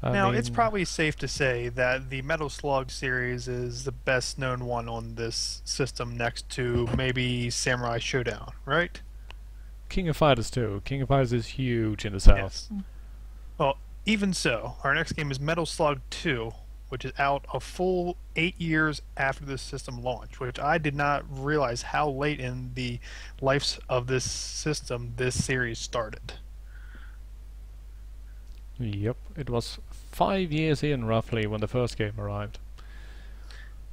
Now, it's probably safe to say that the Metal Slug series is the best known one on this system next to maybe Samurai Showdown, right? King of Fighters too. King of Fighters is huge in the south. Yes. Well, even so, our next game is Metal Slug 2, which is out a full 8 years after this system launched, which I did not realize how late in the life of this system this series started. Yep, it was 5 years in roughly when the first game arrived.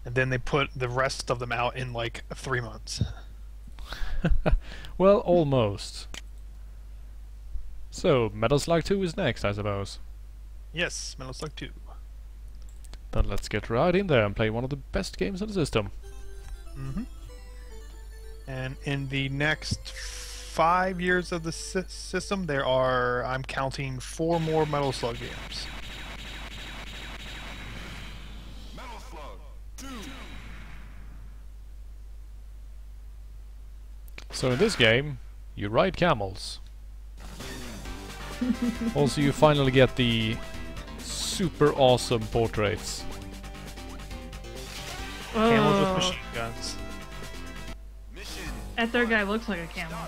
And then they put the rest of them out in like 3 months. Well, almost. So, Metal Slug 2 is next, I suppose. Yes, Metal Slug 2. Then let's get right in there and play one of the best games on the system. And in the next 5 years of the system, there are, I'm counting, 4 more Metal Slug games. Metal Slug 2. So in this game, you ride camels. Also, you finally get the super awesome portraits. Camels with Oh, machine guns. Mission. that third guy looks like a camel.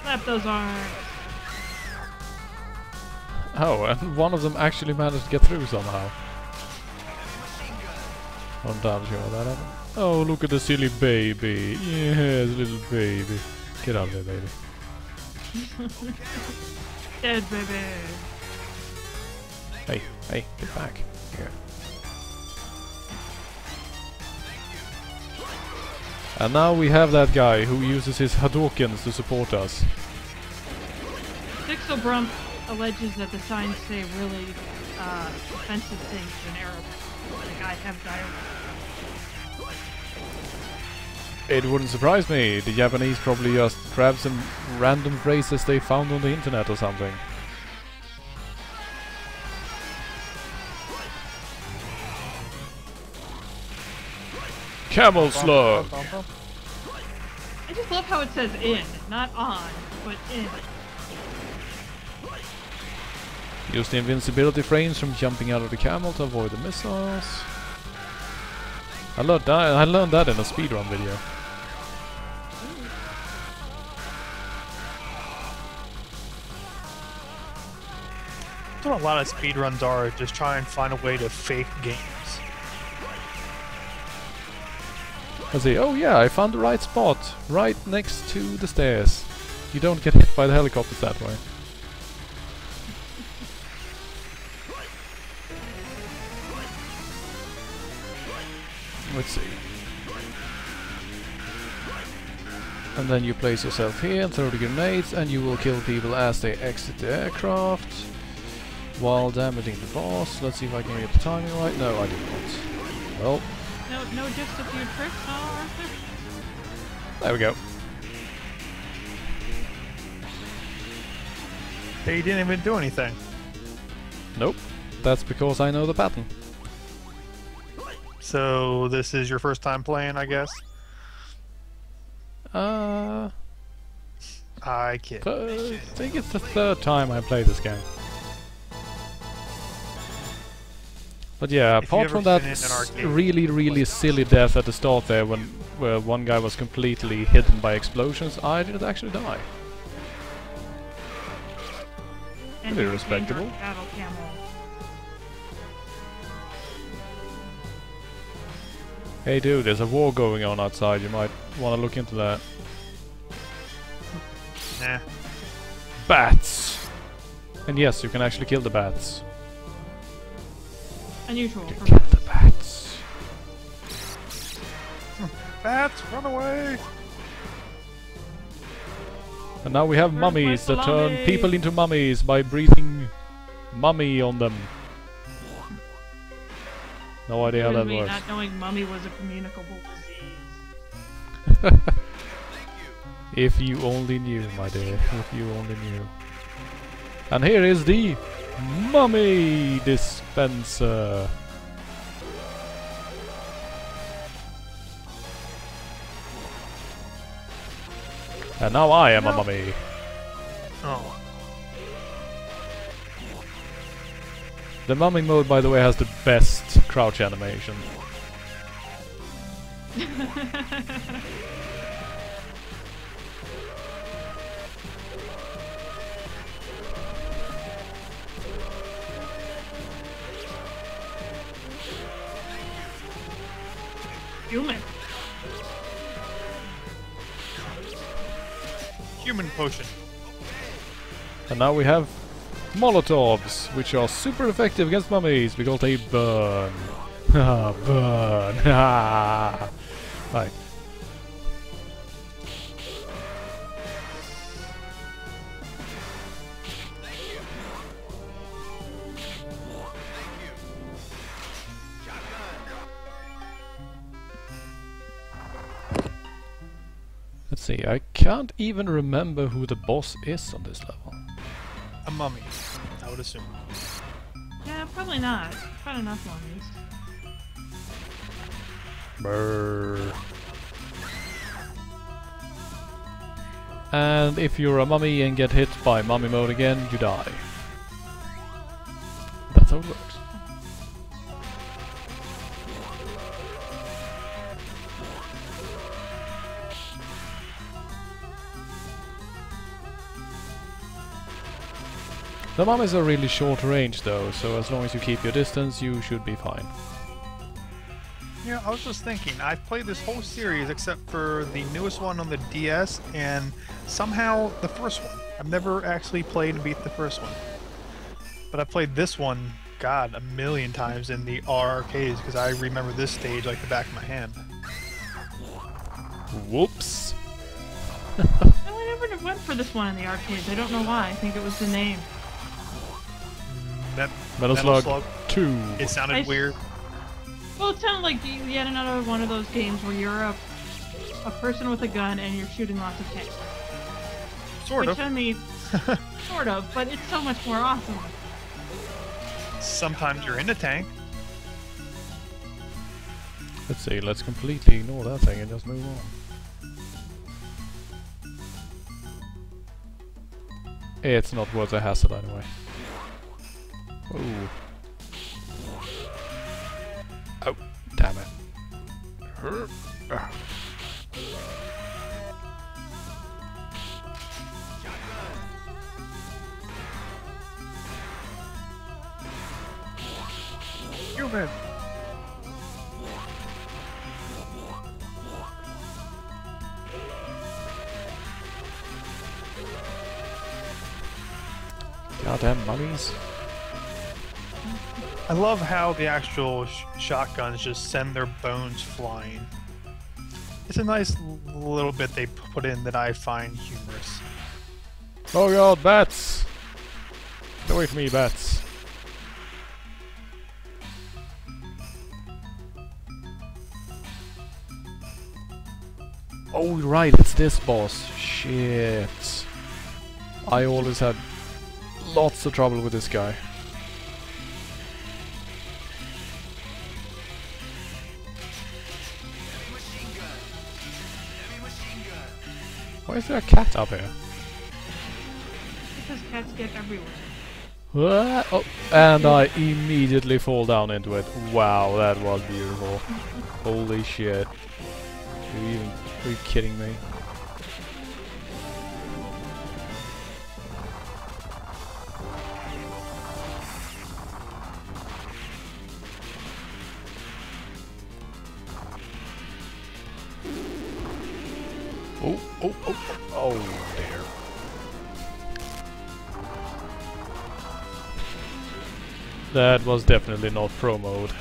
Slap those arms. Oh, and one of them actually managed to get through somehow. I'm damn sure that happened. Oh, look at the silly baby. Yes, little baby. Get out of there, baby. Dead baby. Hey, hey, get back. Here. And now we have that guy who uses his Hadoukens to support us. Pixel Brump alleges that the signs say really offensive things in Arabic. Like, I have diarrhea. It wouldn't surprise me. The Japanese probably just grabbed some random phrases they found on the internet or something. Camel Slug! I just love how it says in, not on, but in. Use the invincibility frames from jumping out of the camel to avoid the missiles. I learned that in a speedrun video. That's what a lot of speedruns are, just try and find a way to fake games. Let's see, oh yeah, I found the right spot, right next to the stairs. You don't get hit by the helicopters that way. Let's see. And then you place yourself here and throw the grenades, and you will kill people as they exit the aircraft while damaging the boss. Let's see if I can get the timing right. No, I did not. Well, No, just a few tricks, huh, Arthur? there we go. They didn't even do anything. Nope. That's because I know the pattern. So this is your first time playing, I guess? I kid. I think it's the third time I play this game. But yeah, If you apart ever from that been in an arcade. really silly death at the start there where one guy was completely hidden by explosions, I didn't actually die. And Pretty your respectable. dangerous battle camel. Hey dude, there's a war going on outside, you might want to look into that. Nah. Bats! And yes, you can actually kill the bats. Unusual for Kill the bats. Bats, run away! And now we have Where's mummies my that turn salami? people into mummies by breathing mummy on them. No idea how that Me works. not knowing mummy was a communicable disease. If you only knew, my dear. If you only knew. And here is the mummy dispenser. And now I am a mummy. Oh. The mummy mode, by the way, has the best crouch animation. Human. Human potion. And now we have Molotovs, which are super effective against mummies because they burn. Haha, burn. Haha. Right. Let's see, I can't even remember who the boss is on this level. A mummy, I would assume. Yeah, probably not. Quite enough mummies. Brrr. And if you're a mummy and get hit by mummy mode again, you die. That's how it works. The mummies are really short range though, so as long as you keep your distance, you should be fine. Yeah, I was just thinking, I've played this whole series except for the newest one on the DS and somehow the first one. I've never actually played and beat the first one. But I played this one, God, a million times in the arcades because I remember this stage like the back of my hand. Whoops! No, I never went for this one in the arcades. I don't know why. I think it was the name. Metal Slug 2. It sounded weird. Well, it sounded like yet another one of those games where you're a person with a gun and you're shooting lots of tanks. Sort Which, of. I mean, sort of, but it's so much more awesome. Sometimes you're in a tank. Let's see, let's completely ignore that thing and just move on. It's not worth a hassle anyway. Ooh. Oh, damn it. Human. Goddamn mummies. I love how the actual shotguns just send their bones flying. It's a nice little bit they put in that I find humorous. Oh god, bats! Get away from me, bats. Oh right, it's this boss. Shit. I always had lots of trouble with this guy. Why is there a cat up here? Because cats get everywhere. What? Oh, and I immediately fall down into it. Wow, that was beautiful. Holy shit. Are you kidding me? Oh dear. That was definitely not pro mode.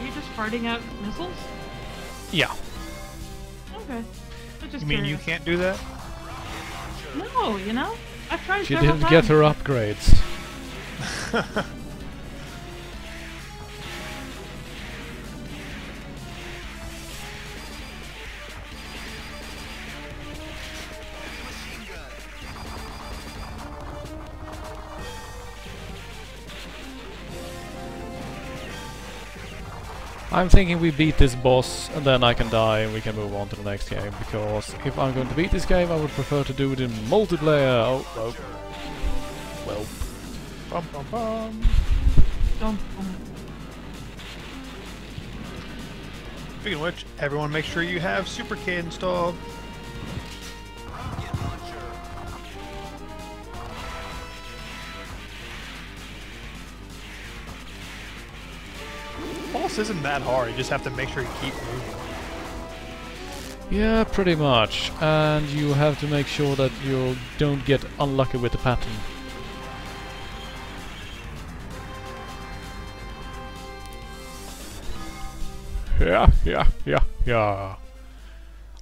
Are you just farting out missiles? Yeah. Okay. I'm just You mean you curious. can't do that? No, you know? I've tried She several didn't get times. her upgrades. I'm thinking we beat this boss and then I can die and we can move on to the next game, because if I'm going to beat this game I would prefer to do it in multiplayer. Oh. Well. Bum, bum, bum. Don't. Speaking of which, everyone make sure you have SuperK installed. Boss isn't that hard, you just have to make sure you keep moving. Yeah, pretty much. And you have to make sure that you don't get unlucky with the pattern. Yeah. I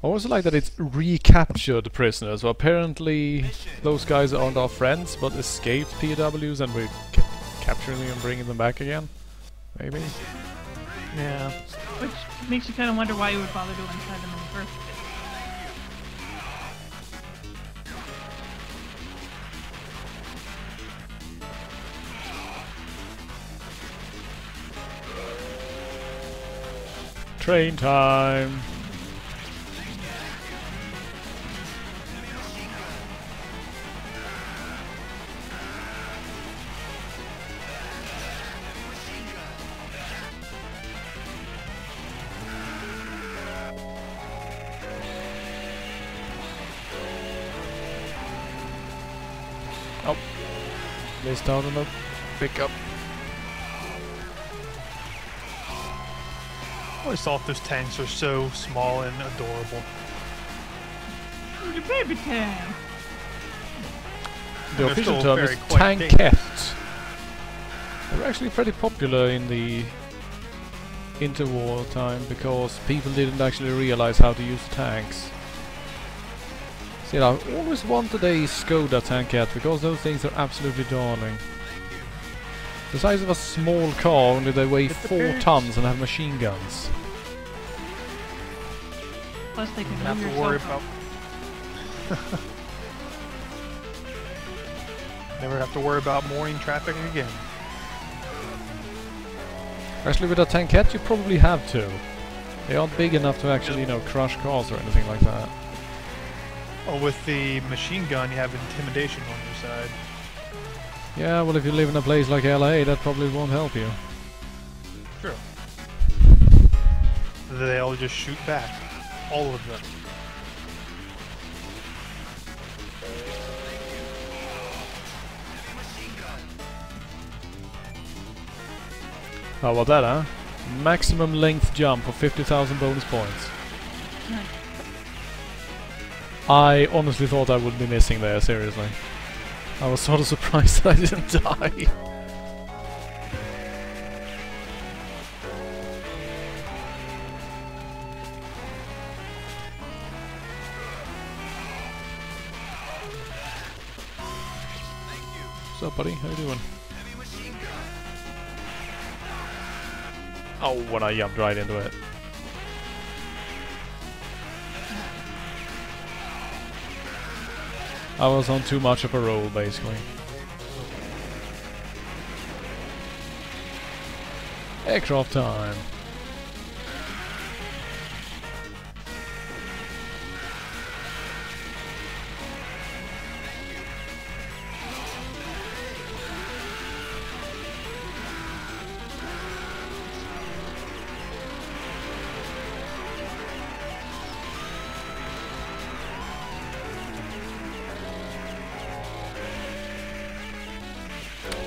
also like that it's recaptured prisoners. So apparently those guys aren't our friends, but escaped POWs, and we're capturing them and bringing them back again. Maybe? Yeah. Which makes you kind of wonder why you would bother to inside them in the first place. Train time! Oh, missed out on a pickup. I always thought those tanks are so small and adorable. Your baby tank! The They're official still term is very quite tankette. They're actually pretty popular in the interwar time because people didn't actually realize how to use tanks. See, I've always wanted a Skoda tankette because those things are absolutely darling. The size of a small car, only they weigh 4 tons and have machine guns. Plus they can Not move have to worry yourself about. Never have to worry about morning traffic again. Actually, with a tankette, you probably have to. They aren't big enough to actually, you know, crush cars or anything like that. Well, with the machine gun, you have intimidation on your side. Yeah, well, if you live in a place like LA, that probably won't help you. True. They'll just shoot back. All of them. How about that, huh? Maximum length jump for 50,000 bonus points. Nice. I honestly thought I would be missing there, seriously. I was sort of surprised that I didn't die. What's up, buddy? How you doing? Oh, when I jumped right into it. I was on too much of a roll, basically. Aircraft time.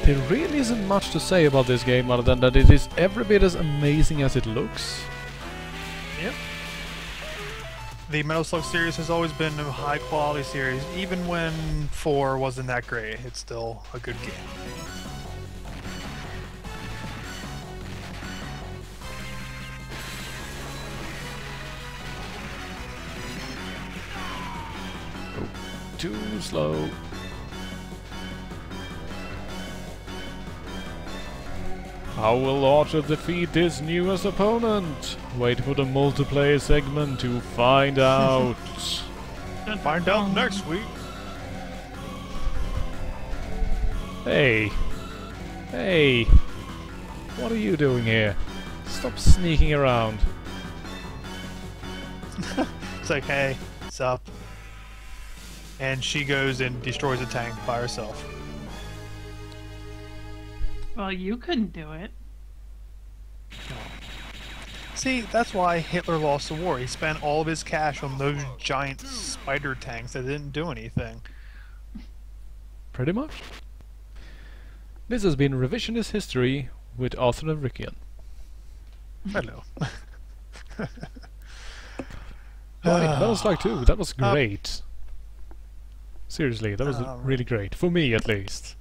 There really isn't much to say about this game other than that it is every bit as amazing as it looks. Yep. The Metal Slug series has always been a high quality series. Even when 4 wasn't that great, it's still a good game. too slow. How will Archer defeat his newest opponent? Wait for the multiplayer segment to find out. Find out next week. Hey! Hey! What are you doing here? Stop sneaking around. It's like, hey, sup? And she goes and destroys a tank by herself. Well, you couldn't do it. See, that's why Hitler lost the war. He spent all of his cash on those giant spider tanks that didn't do anything. Pretty much. This has been Revisionist History with Arthur Avrikian. Hello. Right, that was like 2. That was great. Seriously, that was really great. For me, at least.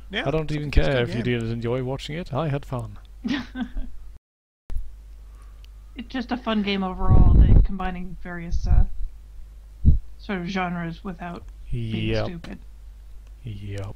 Yeah, I don't even it's a care good if you game. didn't enjoy watching it. I had fun. It's just a fun game overall. They combining various sort of genres without being Yep. stupid. Yep.